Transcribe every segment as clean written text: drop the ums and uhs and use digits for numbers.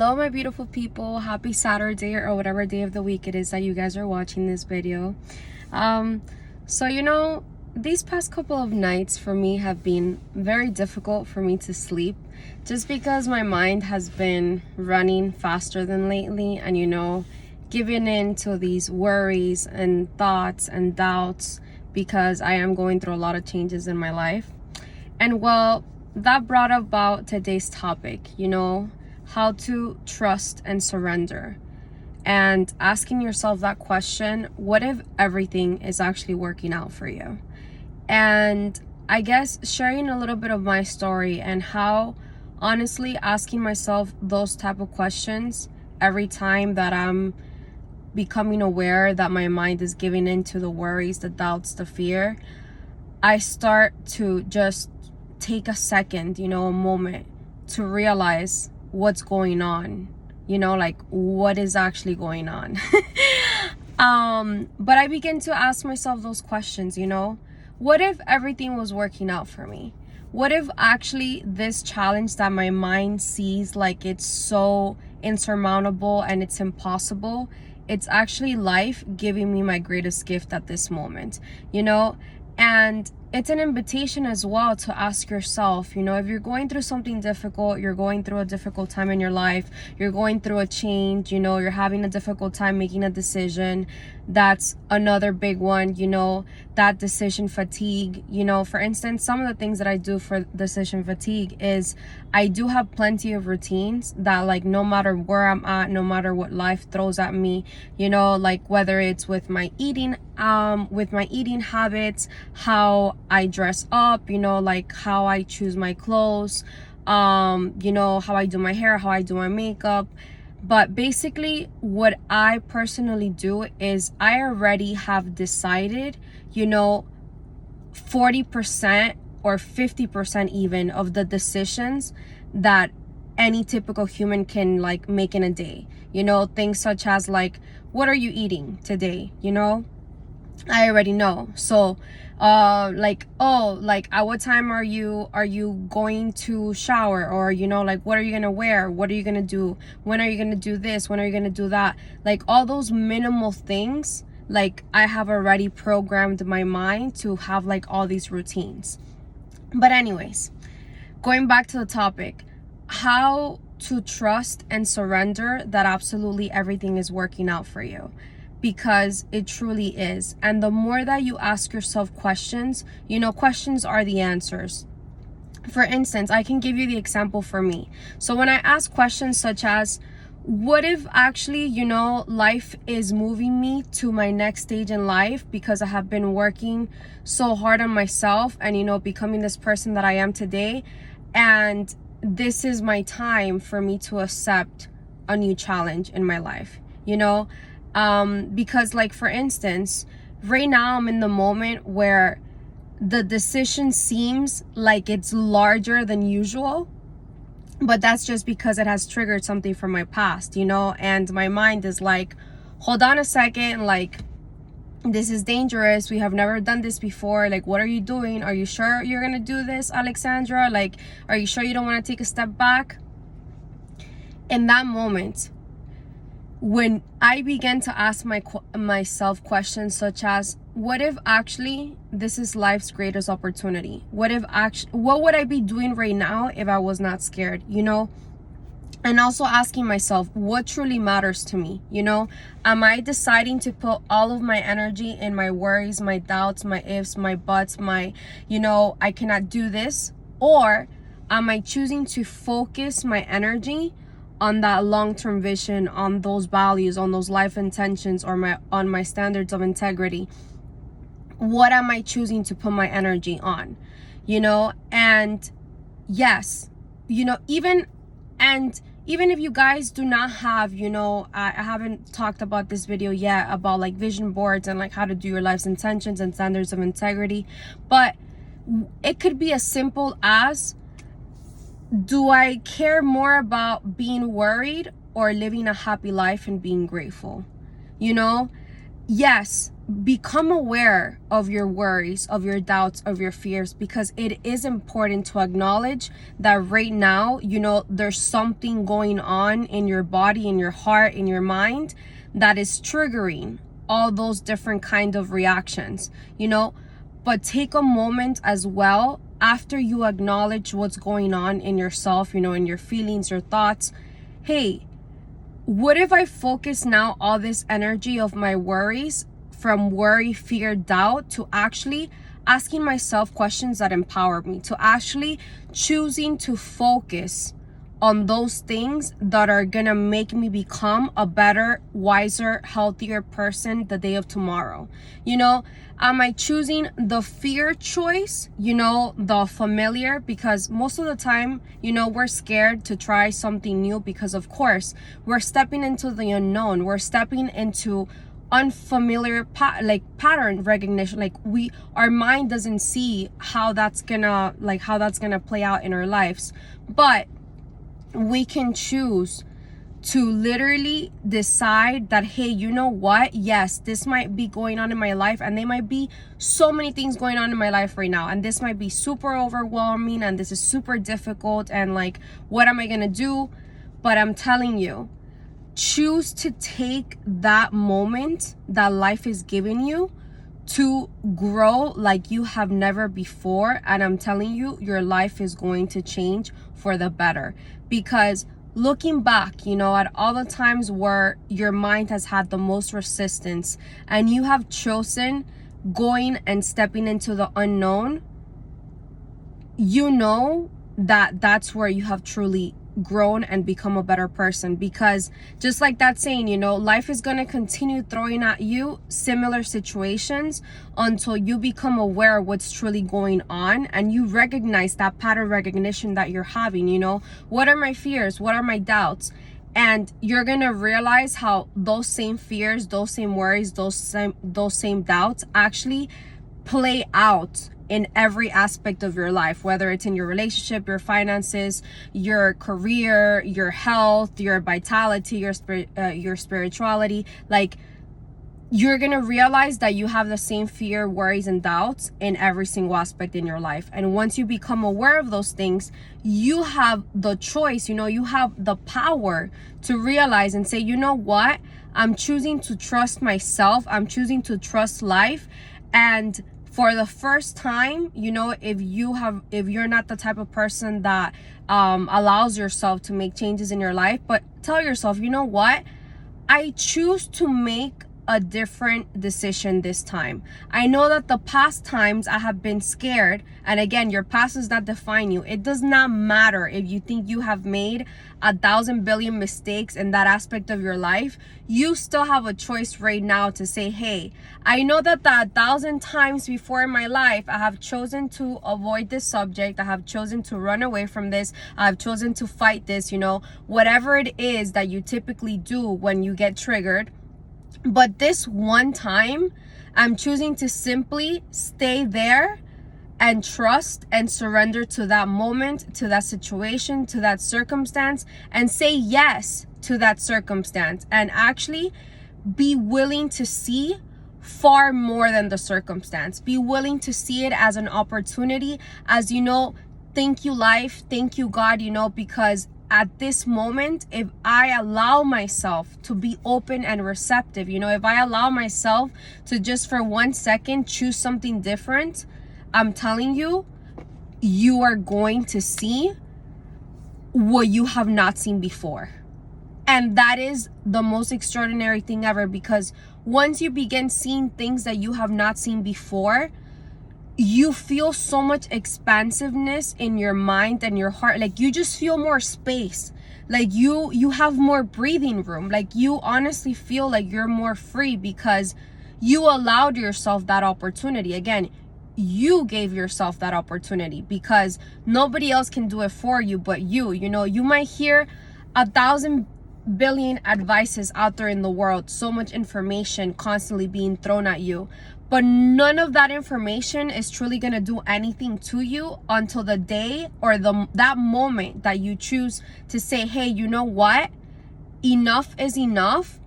Hello my beautiful people, happy Saturday or whatever day of the week it is that you guys are watching this video. So these past couple of nights for me have been very difficult for me to sleep, just because my mind has been running faster than lately, and giving in to these worries and thoughts and doubts, because I am going through a lot of changes in my life. And well, that brought about today's topic, how to trust and surrender. And asking yourself that question, what if everything is actually working out for you? And I guess sharing a little bit of my story and how honestly asking myself those type of questions every time that I'm becoming aware that my mind is giving in to the worries, the doubts, the fear, I start to just take a second, a moment to realize what's going on, like what is actually going on. But I begin to ask myself those questions, what if everything was working out for me? What if actually this challenge that my mind sees like it's so insurmountable and it's impossible, it's actually life giving me my greatest gift at this moment, and it's an invitation as well to ask yourself, if you're going through something difficult, you're going through a difficult time in your life, you're going through a change, you're having a difficult time making a decision. That's another big one, that decision fatigue. For instance, some of the things that I do for decision fatigue is I do have plenty of routines that, like, no matter where I'm at, no matter what life throws at me, like whether it's with my eating habits, how I dress up, like how I choose my clothes, how I do my hair, how I do my makeup. But basically what I personally do is I already have decided, 40% or 50% even of the decisions that any typical human can like make in a day. Things such as like, what are you eating today? I already know. So at what time are you going to shower? Or like, what are you gonna wear? What are you gonna do? When are you gonna do this? When are you gonna do that? Like all those minimal things, like I have already programmed my mind to have like all these routines. But anyways, going back to the topic, how to trust and surrender that absolutely everything is working out for you, because it truly is. And the more that you ask yourself questions, questions are the answers. For instance, I can give you the example for me. So when I ask questions such as, what if actually, life is moving me to my next stage in life because I have been working so hard on myself and, becoming this person that I am today. And this is my time for me to accept a new challenge in my life, because like, for instance, right now I'm in the moment where the decision seems like it's larger than usual, but that's just because it has triggered something from my past, and my mind is like, hold on a second, like, this is dangerous. We have never done this before. Like, what are you doing? Are you sure you're gonna do this, Alexandra? Like, are you sure you don't want to take a step back? In that moment, when I began to ask myself questions such as, what if actually this is life's greatest opportunity? What would I be doing right now if I was not scared? And also asking myself, what truly matters to me? Am I deciding to put all of my energy in my worries, my doubts, my ifs, my buts, my, I cannot do this? Or am I choosing to focus my energy on that long-term vision, on those values, on those life intentions, or on my standards of integrity? What am I choosing to put my energy on? And yes, even if you guys do not have, I haven't talked about this video yet about like vision boards and like how to do your life's intentions and standards of integrity, but it could be as simple as, do I care more about being worried or living a happy life and being grateful? Yes, become aware of your worries, of your doubts, of your fears, because it is important to acknowledge that right now, there's something going on in your body, in your heart, in your mind that is triggering all those different kind of reactions, but take a moment as well after you acknowledge what's going on in yourself, in your feelings, your thoughts. Hey, what if I focus now all this energy of my worries from worry, fear, doubt to actually asking myself questions that empower me, to actually choosing to focus on those things that are gonna make me become a better, wiser, healthier person the day of tomorrow? Am I choosing the fear choice, the familiar? Because most of the time, we're scared to try something new because, of course, we're stepping into the unknown. We're stepping into unfamiliar pattern recognition. Our mind doesn't see how that's gonna play out in our lives. But we can choose to literally decide that, hey, you know what? Yes, this might be going on in my life, and there might be so many things going on in my life right now, and this might be super overwhelming, and this is super difficult, and what am I gonna do? But I'm telling you, choose to take that moment that life is giving you to grow like you have never before. And I'm telling you, your life is going to change for the better. Because looking back, at all the times where your mind has had the most resistance and you have chosen going and stepping into the unknown, that's where you have truly grown and become a better person. Because just like that saying, life is going to continue throwing at you similar situations until you become aware of what's truly going on and you recognize that pattern recognition that you're having. What are my fears? What are my doubts? And you're going to realize how those same fears, those same worries, those same doubts actually play out in every aspect of your life, whether it's in your relationship, your finances, your career, your health, your vitality, your spirituality. You're gonna realize that you have the same fear, worries, and doubts in every single aspect in your life. And once you become aware of those things, you have the choice, you have the power to realize and say, you know what? I'm choosing to trust myself. I'm choosing to trust life. And for the first time, if you're not the type of person that allows yourself to make changes in your life, but tell yourself, you know what? I choose to make a different decision this time. I know that the past times I have been scared, and again, your past does not define you. It does not matter if you think you have made 1,000 billion mistakes in that aspect of your life. You still have a choice right now to say, hey, I know that 1,000 times before in my life I have chosen to avoid this subject, I have chosen to run away from this, I have chosen to fight this, whatever it is that you typically do when you get triggered. But this one time, I'm choosing to simply stay there and trust and surrender to that moment, to that situation, to that circumstance, and say yes to that circumstance, and actually be willing to see far more than the circumstance. Be willing to see it as an opportunity, as thank you life, thank you God, because at this moment, if I allow myself to be open and receptive, if I allow myself to just for 1 second choose something different, I'm telling you, you are going to see what you have not seen before. And that is the most extraordinary thing ever, because once you begin seeing things that you have not seen before, you feel so much expansiveness in your mind and your heart. You just feel more space. You have more breathing room. You honestly feel like you're more free because you allowed yourself that opportunity. Again, you gave yourself that opportunity because nobody else can do it for you but you. You might hear 1,000 billion advices out there in the world, so much information constantly being thrown at you, but none of that information is truly going to do anything to you until the day or that moment that you choose to say, hey, you know what? Enough is enough.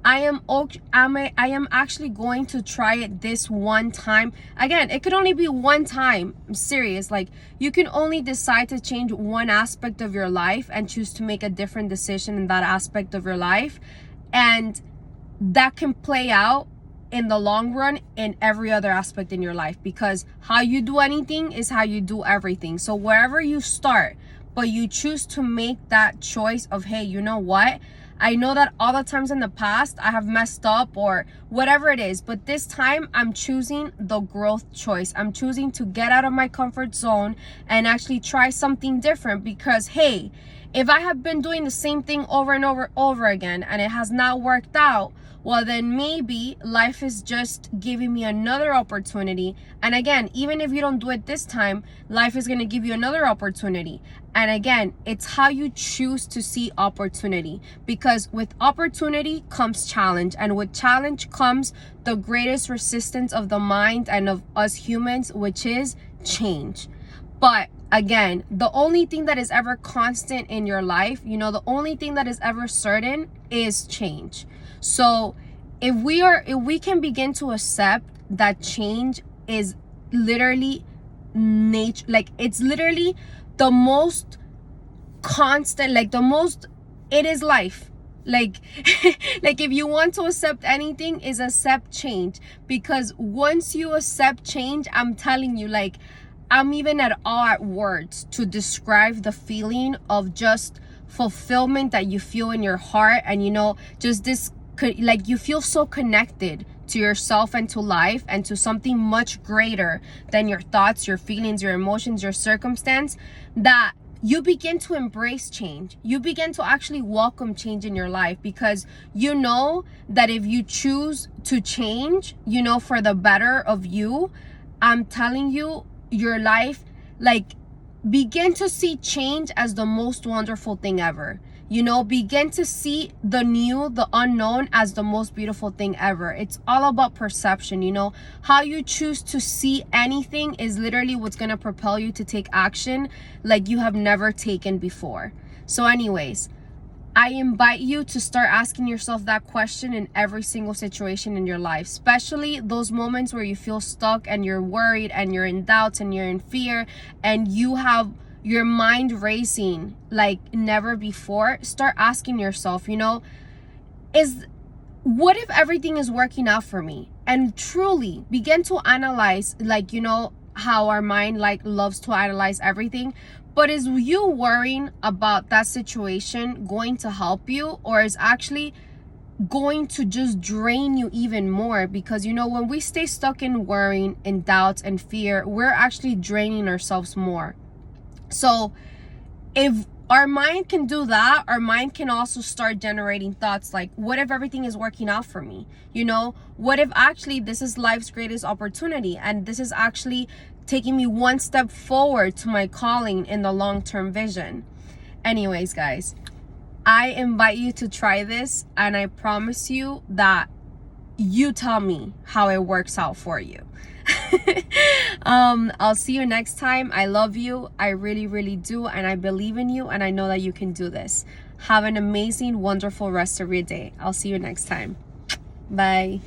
I am actually going to try it this one time. Again, it could only be one time. I'm serious. Like, you can only decide to change one aspect of your life and choose to make a different decision in that aspect of your life. And that can play out in the long run in every other aspect in your life, because how you do anything is how you do everything. So wherever you start, but you choose to make that choice of, hey, you know what? I know that all the times in the past I have messed up or whatever it is, but this time I'm choosing the growth choice. I'm choosing to get out of my comfort zone and actually try something different, because hey, if I have been doing the same thing over and over again and it has not worked out, well, then maybe life is just giving me another opportunity. And again, even if you don't do it this time, life is going to give you another opportunity. And again, it's how you choose to see opportunity, because with opportunity comes challenge, and with challenge comes the greatest resistance of the mind and of us humans, which is change. But again, the only thing that is ever constant in your life, the only thing that is ever certain is change. So if we can begin to accept that change is literally nature, like it's literally the most constant, like the most, it is life. Like like if you want to accept anything, is accept change. Because once you accept change, I'm telling you, like, I'm even at all at words to describe the feeling of just fulfillment that you feel in your heart. And just this, like, you feel so connected to yourself and to life and to something much greater than your thoughts, your feelings, your emotions, your circumstance, that you begin to embrace change. You begin to actually welcome change in your life, because you know that if you choose to change, for the better of you, I'm telling you, your life, like, begin to see change as the most wonderful thing ever. Begin to see the new, the unknown as the most beautiful thing ever. It's all about perception. How you choose to see anything is literally what's going to propel you to take action like you have never taken before. So anyways, I invite you to start asking yourself that question in every single situation in your life, especially those moments where you feel stuck and you're worried and you're in doubt and you're in fear and you have your mind racing like never before. Start asking yourself, what if everything is working out for me? And truly begin to analyze, like, how our mind like loves to analyze everything. But is you worrying about that situation going to help you, or is actually going to just drain you even more? Because when we stay stuck in worrying, in doubts and fear, we're actually draining ourselves more. So if our mind can do that, our mind can also start generating thoughts like, what if everything is working out for me? What if actually this is life's greatest opportunity and this is actually taking me one step forward to my calling in the long-term vision? Anyways, guys, I invite you to try this, and I promise you that you tell me how it works out for you. I'll see you next time. I love you. I really, really do. And I believe in you. And I know that you can do this. Have an amazing, wonderful rest of your day. I'll see you next time. Bye.